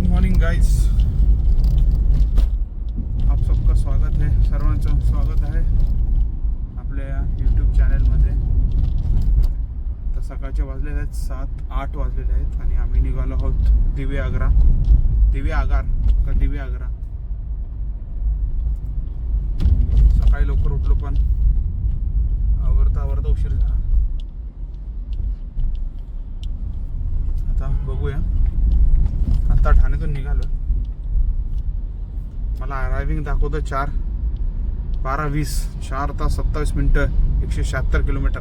Good morning guys, आप सबका स्वागत है. सर्वांचं स्वागत आहे आपल्या यूट्यूब चॅनलमध्ये. तर सकाळचे वाजलेले आहेत 7-8 वाजलेले आहेत आणि आम्ही निघालो आहोत दिवे आगार. सकाळी लवकर उठलो पण आवरता उशीर झाला. आता बघूया. आता ठाण्यातून निघालो. मला अरायव्हिंग दाखवतं 4:12:20, 4 तास 27 मिनिटं, 176 किलोमीटर.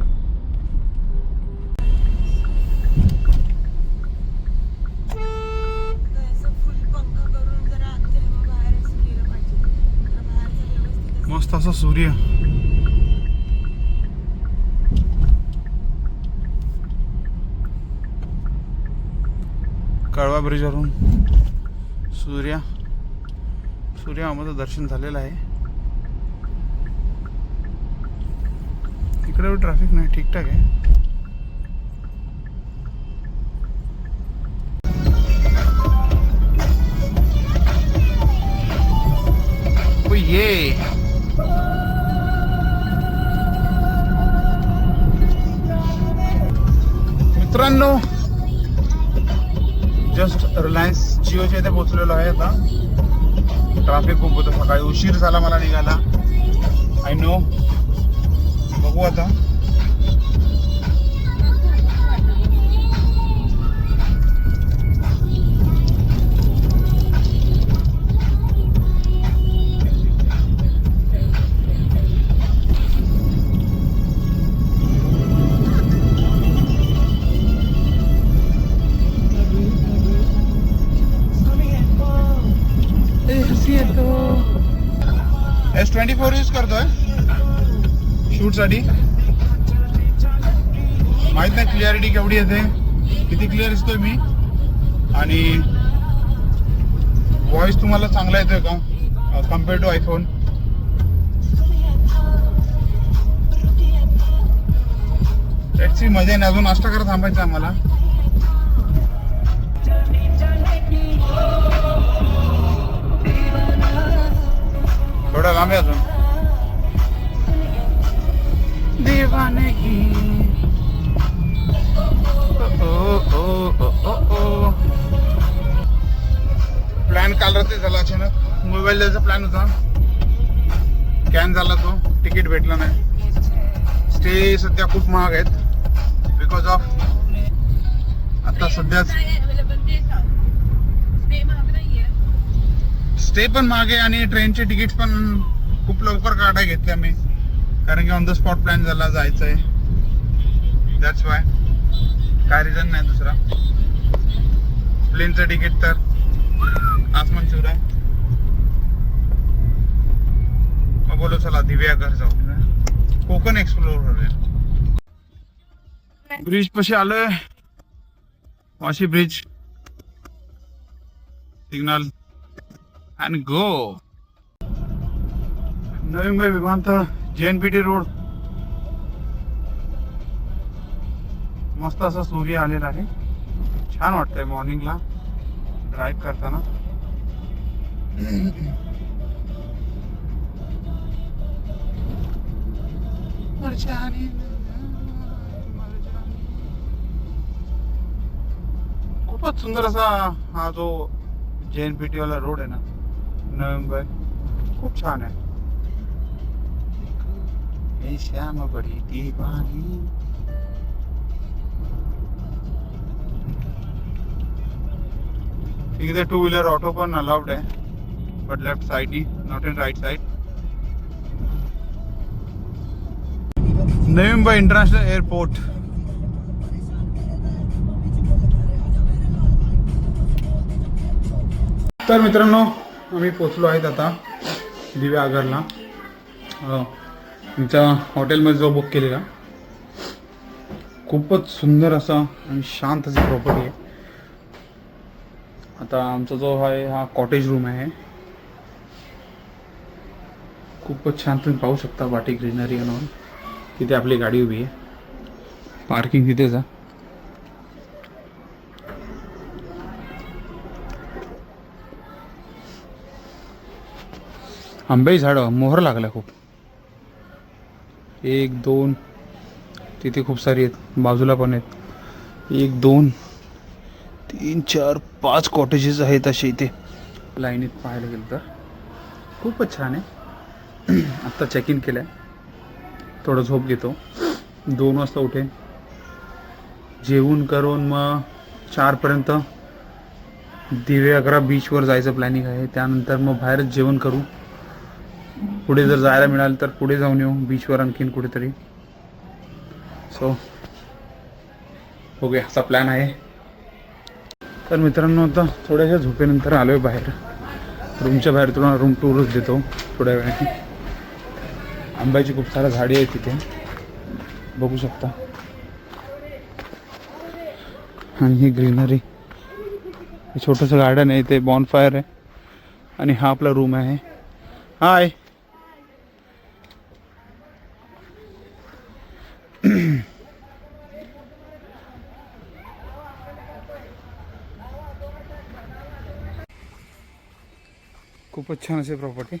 मस्त असा सूर्य. कळवा ब्रिजवरून सूर्यामामाचं दर्शन झालेलं आहे. इकडे ट्रॅफिक नाही, ठीकठाक आहे. ये मित्रांनो, जस्ट रिलायन्स जिओच्या इथे पोहोचलेलो आहे. आता ट्रॅफिक खूप होतं, सकाळी उशीर झाला मला निघाला. आय नो, बघू आता. S24 यूज करतोय शूट साठी. माहित नाही क्लिअरिटी केवढी येते, किती क्लिअर दिसतोय मी, आणि व्हॉइस तुम्हाला चांगला येतोय का compare to iPhone. Let's see. मजा आहे. अजून नाश्ता करत थांबायचं आम्हाला. थोडा लांब आहे अजून. दीवानगी. प्लॅन काल रात्री झाला अचानक. मोबाईल द्यायचा प्लॅन होता, कॅन झाला तो. तिकीट भेटलं नाही. स्टे सध्या खूप महाग आहेत बिकॉज ऑफ आता सध्याच स्टे पण मागे आणि ट्रेनचे तिकीट पण खूप लवकर काढाय घेतले आम्ही, कारण की ऑन द स्पॉट प्लॅन झाला जायचं आहे. That's why. काय रिझन नाही दुसरा. प्लेनचं तिकीट तर आसमान चूर आहे. मग बोलो चला दिव्या घर जाऊ, कोकण एक्सप्लोर करूया. ब्रिज पाशी आलोय. Vashi bridge. Signal and go. Navi Mumbai विमानतळ, JNPT रोड. मस्त असा सूर्य आलेला आहे. छान वाटतंय मॉर्निंगला ड्राईव्ह करताना. खूपच सुंदर असा हा जो JNPT वाला रोड आहे ना, नवी मुंबई, खूप छान आहे. श्याम बडी दीवानी. इथे 2 व्हीलर ऑटो पण अलाउड आहे, but left side, not in right side. Navi Mumbai international airport. तर मित्रांनो, आम्ही पोचलो आहेत आता दिव्या आगारला. तुमच्या हॉटेलमध्ये जो बुक केलेला, खूपच सुंदर असा आणि शांत अशी प्रॉपर्टी आहे. आता आमचा जो आहे हा कॉटेज रूम आहे. खूपच छान. तुम्ही पाहू शकता वाटी ग्रीनरी म्हणून. तिथे आपली गाडी उभी आहे. पार्किंग तिथे. आंब्याची झाडं मोहर लागल्या खूप. 1 2 तिथे खूप सारी आहेत, बाजूला पण आहेत. 1 2 3 4 5 कॉटेजेस आहेत असे इथे लाईनीत पाहायला गेलं तर. खूपच छान आहे. आत्ता चेक इन केलं आहे, थोडं झोप घेतो. 2 वाजता उठेन, जेवण करून मग 4पर्यंत दिव्यागरा बीचवर जायचं प्लॅनिंग आहे. त्यानंतर मग बाहेरच जेवण करू. पुढे जर जायला मिळालं तर पुढे जाऊन येऊ बीचवर आणखीन कुठेतरी. सो बघूया, असा प्लॅन आहे. तर मित्रांनो, आता थोड्याशा झोपेनंतर आलो आहे बाहेर, रूमच्या बाहेर. तुला रूम टूरच देतो थोड्या वेळाने. आंब्याची खूप साऱ्या झाडी आहेत तिथे, बघू शकता. आणि ही ग्रीनरी, हे छोटंसं गार्डन आहे, ते बॉनफायर आहे. आणि हा आपला रूम आहे. हाय. खूपच छान अशी प्रॉपर्टी.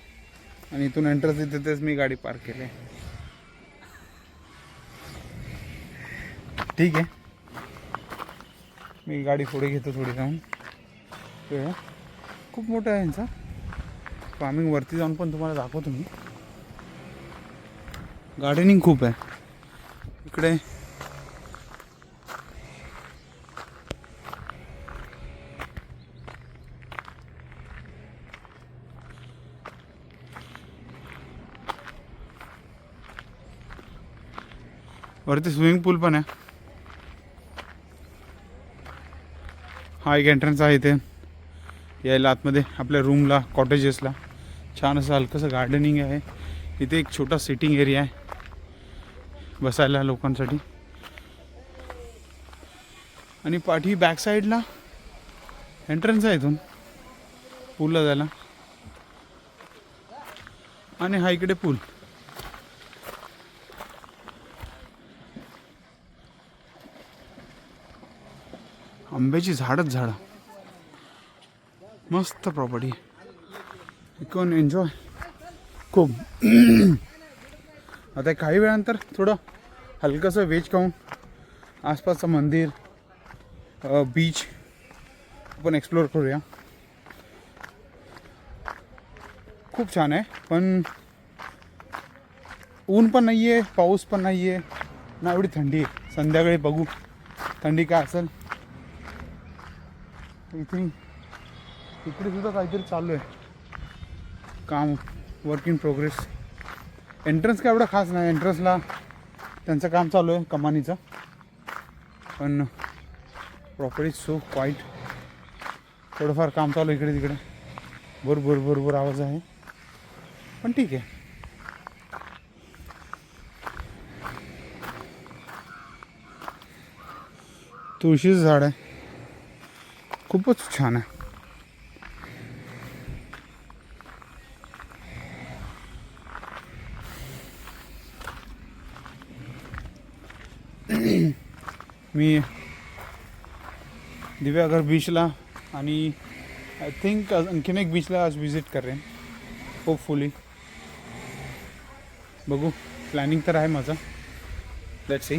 आणि इथून एंट्रन्स तिथेच मी गाडी पार्क केली आहे. ठीक आहे, मी गाडी पुढे घेतो थोडी जाऊन. खूप मोठं आहे यांचा फार्मिंग. वरती जाऊन पण तुम्हाला दाखवतो मी. गार्डनिंग खूप आहे इकडे. वरती स्विमिंग पूल पण आहे. हा एक एंट्रन्स आहे इथे यायला आतमध्ये आपल्या रूमला, कॉटेजेसला. छान असं हलकंसं गार्डनिंग आहे इथे. एक छोटा सिटिंग एरिया आहे बसायला लोकांसाठी. आणि पाठी बॅक साईडला एंट्रन्स आहे इथून पूलला जायला. आणि हा इकडे पूल. आंब्याची झाडच झाडं, मस्त प्रॉपर्टी. इकडून एन्जॉय खूप. आता काही वेळानंतर थोडं हलकंसं व्हेज खाऊन आसपासचं मंदिर, बीच आपण एक्सप्लोअर करूया. खूप छान आहे, पण ऊन पण नाही आहे, पाऊस पण नाही आहे ना, एवढी थंडी आहे. संध्याकाळी बघू थंडी काय असेल. इकडे सुद्धा काहीतरी चालू आहे काम, वर्क इन प्रोग्रेस. एंट्रन्स काय एवढं खास नाही, एंट्रन्सला त्यांचं काम चालू आहे कमानीचं. पण प्रॉपर्टी सो क्वाईट. थोडंफार काम चालू इकडे तिकडे, भरभर भरभर आवाज आहे, पण ठीक आहे. तुळशीचं झाड आहे, खूपच छान आहे. मी दिव्यागर बीचला आणि आय थिंक आणखीन एक बीचला आज विजिट करेन होपफुली. बघू, प्लॅनिंग तर आहे माझं. Let's see.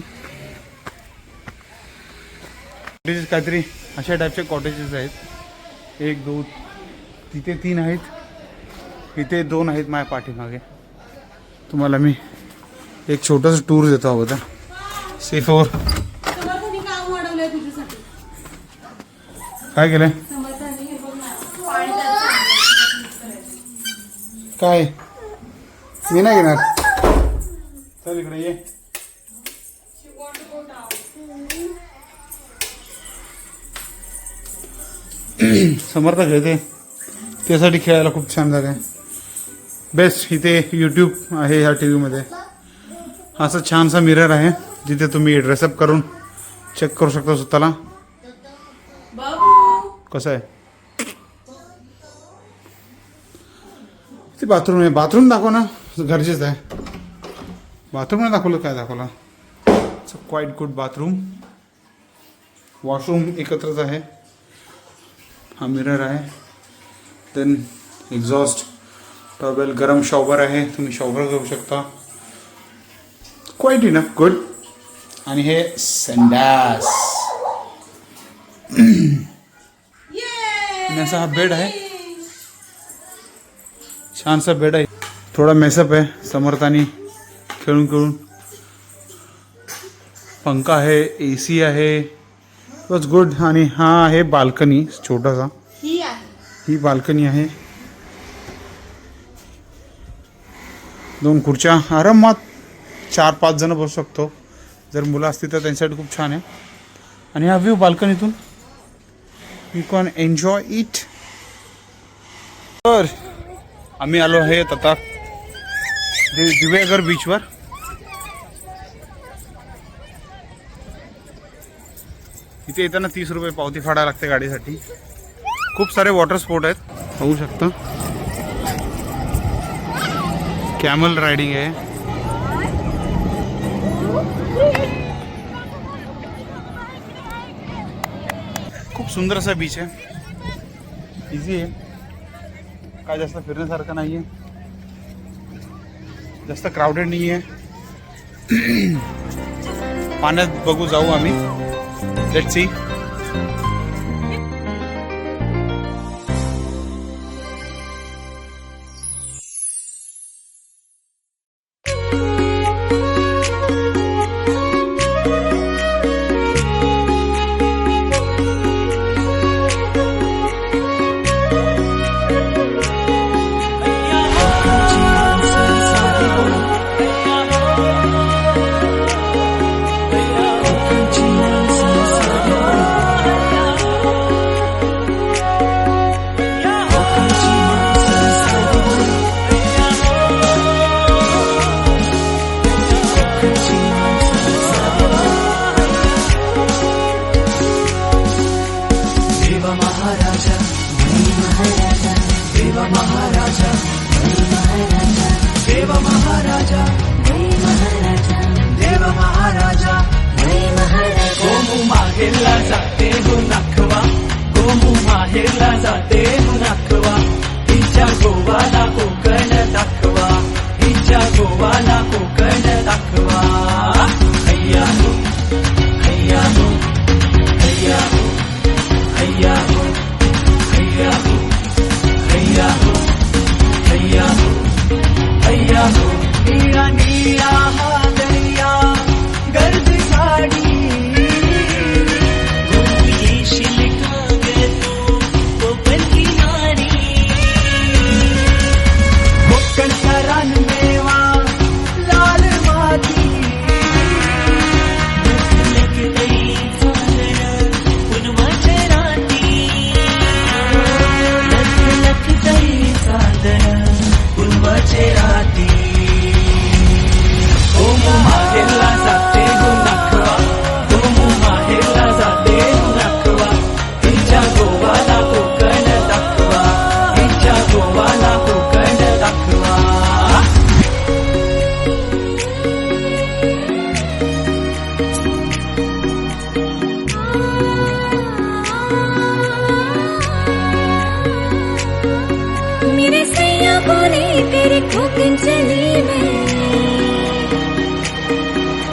कॉटेजेस काहीतरी अशा टाईपचे कॉटेजेस आहेत. 1 2 तिथे 3 आहेत, इथे 2 आहेत माझ्या पाठीमागे. तुम्हाला मी एक छोटंसं टूर देतो होता सेफवर. काय केलंय? काय मी नाही घेणार. चल इकडे ये. समर्थ खेळते, त्यासाठी खेळायला खूप छान जागा आहे. बेस्ट. इथे यूट्यूब आहे ह्या टी व्हीमध्ये. असं छानसा मिरर आहे जिथे तुम्ही ड्रेसअप करून चेक करू शकता स्वतःला कसं आहे. ते बाथरूम आहे. बाथरूम दाखव ना, गरजेचं आहे. बाथरूम नाही दाखवलं, काय दाखवलं. It's a quite good bathroom. Washroom एकत्रच आहे. हा मिरर आहे. देन एक्झॉस्ट टॉवेल, गरम शॉवर आहे, तुम्ही शॉवर घेऊ शकता. Quite enough good. आणि हे संडास. आणि असा हा बेड आहे, छानसा बेड आहे. थोडा मेसअप आहे, समर्थानी खेळून खेळून. पंखा आहे, AC आहे, वॉज गुड. आणि हा आहे बाल्कनी छोटासा. ही बाल्कनी आहे. 2 खुर्च्या, आरामात 4-5 जण बसू शकतो. जर मुलं असतील तर त्यांच्यासाठी खूप छान आहे. आणि हा व्ह्यू बाल्कनीतून यू कॅन एन्जॉय इट. तर आम्ही आलो आहे आता दिवेघर बीचवर. इथे येताना 30 रुपये पावती फाडायला लागते गाडीसाठी. खूप सारे वॉटर स्पोर्ट आहेत, पाहू शकता. कॅमल रायडिंग आहे. खूप सुंदर असा बीच आहे, इझी आहे, काय जास्त फिरण्यासारखं नाही आहे, जास्त क्राऊडेड नाही आहे. पाण्यात बघू जाऊ आम्ही. Let's see.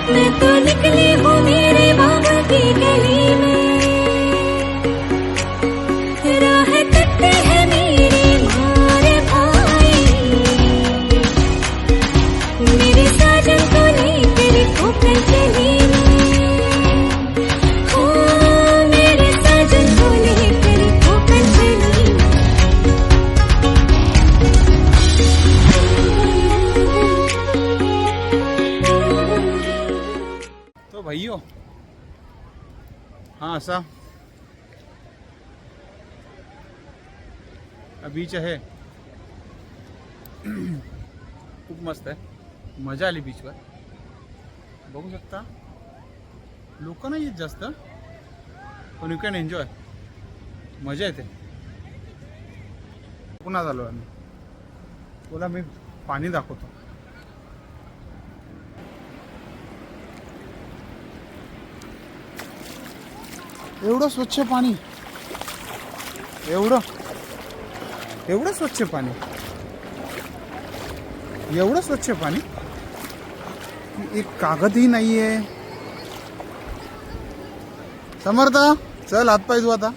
मैं तो निकली हूँ मेरे बाबा की गली में, राह कटते हैं मेरे मारे भाई, मेरे साजन को लेकर ठोकर चली मैं, हो मेरे साजन को लेकर ठोकर चली मैं। तो भाइयों, हाँ असा बीच आहे, खूप मस्त आहे, मजा आली बीचवर. बघू शकता लोक नाही येत जास्त, पण यू कॅन एन्जॉय, मजा येते. पुन्हा झालो आम्ही. तुला मी पाणी दाखवतो. एवढं स्वच्छ पाणी, एवढं स्वच्छ पाणी. एवढं स्वच्छ आहे पाणी, एक कागदही नाहीये. समर्थ चल हातपाय धुऊ आता.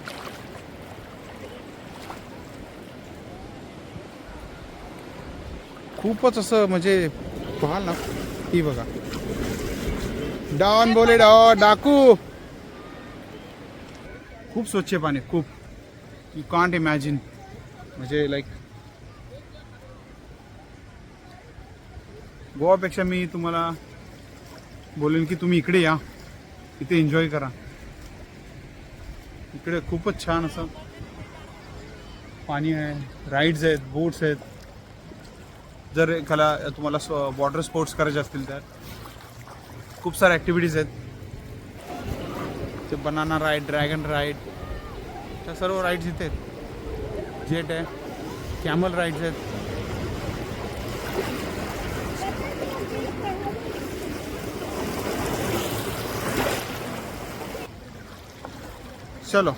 खूपच असं म्हणजे पाहाल ना, ही बघा डॉन बोले डाकू. खूप स्वच्छ पाणी, खूप. You can't imagine. म्हणजे लाईक गोवापेक्षा मी तुम्हाला बोलेन की तुम्ही इकडे या, इथे एन्जॉय करा. इकडे खूपच छान असं पाणी आहे, राईड्स आहेत, बोट्स आहेत. जर एखादा तुम्हाला वॉटर स्पोर्ट्स करायचे असतील तर खूप साऱ्या ॲक्टिव्हिटीज आहेत. ते बनाना राईड, ड्रॅगन राईड, त्या सर्व राईड्स इथे आहेत. जेट आहे, कॅमल राईड्स आहेत. चलो